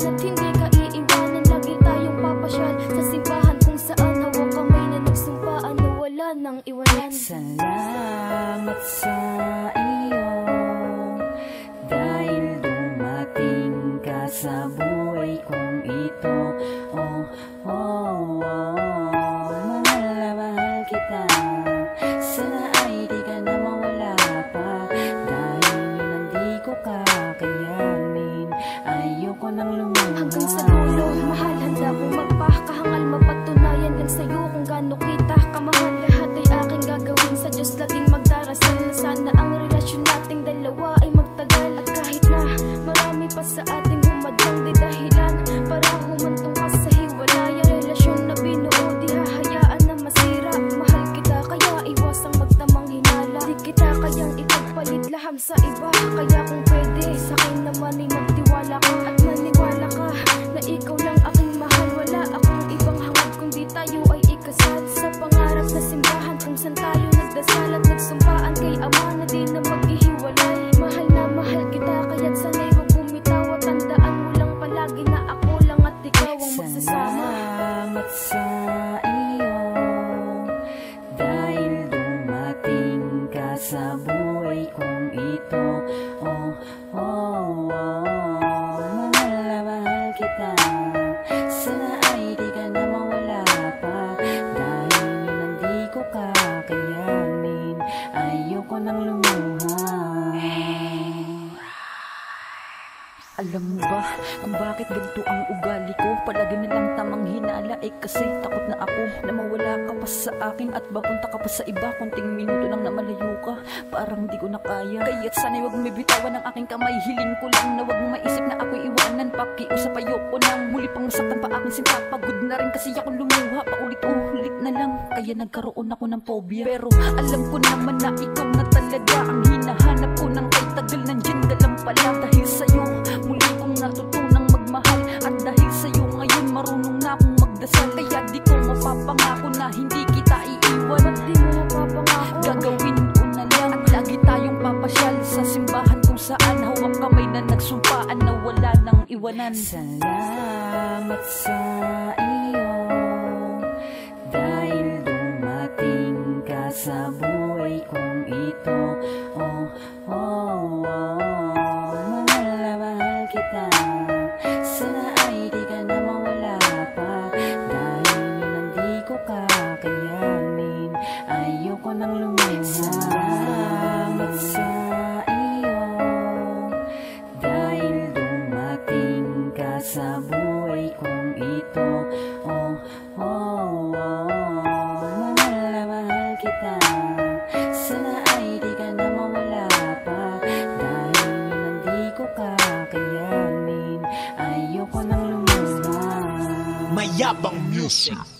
at hindi ka iiwanan. Lagi tayong papasyal sa simbahan kung saan hawak kamay na nagsumpaan na wala nang iwanan. Salamat sa iyo dahil dumating ka sa buhay kong ito. Oh, oh, oh, mahal na mahal kita. Sana ay di ka na mawala pa, dahil hindi ko kakayanin. Ayoko nang lumuha. Hanggang sa dulo, mahal, handa kong magpakahangal. Mapatunayan lang sa'yo kung gaano kita kamahal. Lahat ay aking gagawin, sa Diyos laging magdarasal na sana ang relasyon nating dalawa ay magtagal. At kahit na marami pa sa ating humadlang, di dahilan para humantong ka sa hiwalayan. Relasyon na binuo, di hahayaan na masira. Mahal kita, kaya iwasang magtamang hinala. Di kita kayang ipagpalit laham sa iba. Kaya kung pwede, sa'kin naman ay magtiwala ka at maniwala ka na ikaw lang aking mahal. Wala akong ibang hangad kundi tayo ay ikasal sa pangarap na simbahan kung saan tayo nagdasal at nagsumpaan kay Ama na di na maghihiwalay. Mahal na mahal kita, kaya't sana'y huwag bumitaw at tandaan mo lang palagi na ako lang at ikaw ang magsasama. Salamat sa iyo dahil dumating ka sa buhay kong ito. Oh, oh, oh, mahal na mahal kita. Sana ay di ka na mawala pa, dahil hindi ko kakayanin. Ayoko nang lumuha. Alam mo ba kung bakit ganito ang ugali ko? Palagi na lang tamang hinala, kasi takot na ako na mawala ka pa sa akin at papunta ka pa sa iba. Kunting minuto lang na malayo ka, parang di ko na kaya. Kaya't sana'y wag may bitawan ng aking kamay. Hiling ko lang na wag maisip na ako'y iwanan. Pakiusap ayoko nang muli pang masaktan pa aking sinta. Pagod na rin kasi akong lumuha, paulit-ulit na lang, kaya nagkaroon ako ng phobia. Pero alam ko naman na ikaw na talaga ang hinahanap ko ng kay tagal. Nandiyan ka lang pala, dahil sa'yo muli kong natutunang magmahal. At dahil sa'yo ngayon marunong na akong magdasal. Kaya di ko mapapangako na hindi kita iiwan. Ba't di mo mapapangako? Gagawin ko na lang at lagi tayong papasyal sa simbahan kung saan hawak kamay na nagsumpaan na wala nang iwanan. Salamat sa iyo dahil dumating ka sa buhay kong ito. Oh, oh, oh, mahal na mahal kita. Sana ay di ka na mawala pa, dahil hindi ko kakayanin. Ayoko nang lumuha. Salamat sa iyo dahil dumating ka sa buhay kong ito. Oh, oh, oh, mahal na mahal kita. Sana ay di ka na mawala pa, dahil hindi ko kakayanin. Ayoko nang lumuha. Mayabang Music.